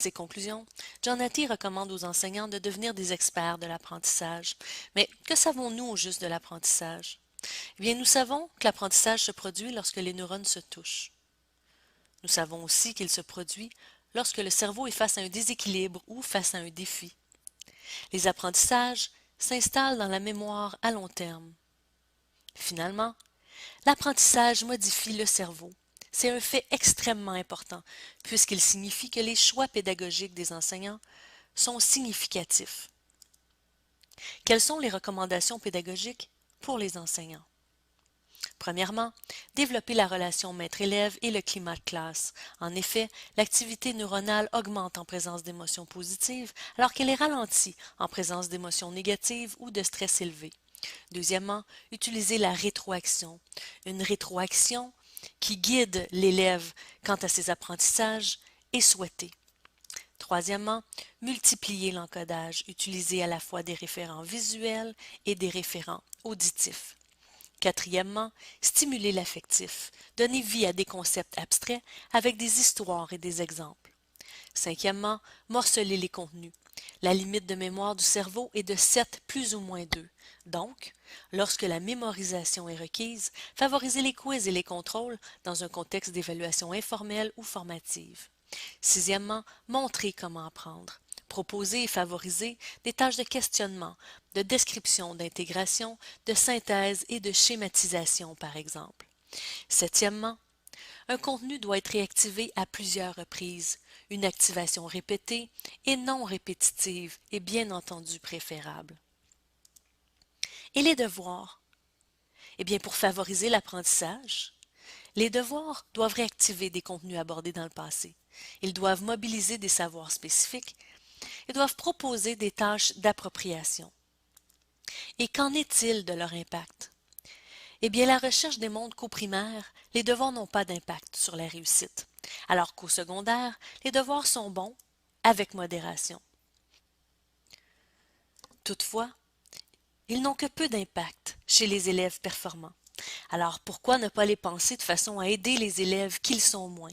Ses conclusions, John Hattie recommande aux enseignants de devenir des experts de l'apprentissage. Mais que savons-nous au juste de l'apprentissage? Eh bien, nous savons que l'apprentissage se produit lorsque les neurones se touchent. Nous savons aussi qu'il se produit lorsque le cerveau est face à un déséquilibre ou face à un défi. Les apprentissages s'installent dans la mémoire à long terme. Finalement, l'apprentissage modifie le cerveau. C'est un fait extrêmement important, puisqu'il signifie que les choix pédagogiques des enseignants sont significatifs. Quelles sont les recommandations pédagogiques pour les enseignants? Premièrement, développer la relation maître-élève et le climat de classe. En effet, l'activité neuronale augmente en présence d'émotions positives, alors qu'elle est ralentie en présence d'émotions négatives ou de stress élevé. Deuxièmement, utiliser la rétroaction. Une rétroaction qui guide l'élève quant à ses apprentissages est souhaitée. Troisièmement, multiplier l'encodage, utiliser à la fois des référents visuels et des référents auditifs. Quatrièmement, stimuler l'affectif, donner vie à des concepts abstraits avec des histoires et des exemples. Cinquièmement, morceler les contenus. La limite de mémoire du cerveau est de 7 plus ou moins 2. Donc, lorsque la mémorisation est requise, favoriser les quiz et les contrôles dans un contexte d'évaluation informelle ou formative. Sixièmement, montrer comment apprendre. Proposer et favoriser des tâches de questionnement, de description, d'intégration, de synthèse et de schématisation, par exemple. Septièmement, un contenu doit être réactivé à plusieurs reprises. Une activation répétée et non répétitive est bien entendu préférable. Et les devoirs? Eh bien, pour favoriser l'apprentissage, les devoirs doivent réactiver des contenus abordés dans le passé. Ils doivent mobiliser des savoirs spécifiques et doivent proposer des tâches d'appropriation. Et qu'en est-il de leur impact? Eh bien, la recherche démontre qu'au primaire, les devoirs n'ont pas d'impact sur la réussite, alors qu'au secondaire, les devoirs sont bons avec modération. Toutefois, ils n'ont que peu d'impact chez les élèves performants. Alors pourquoi ne pas les penser de façon à aider les élèves qu'ils sont moins?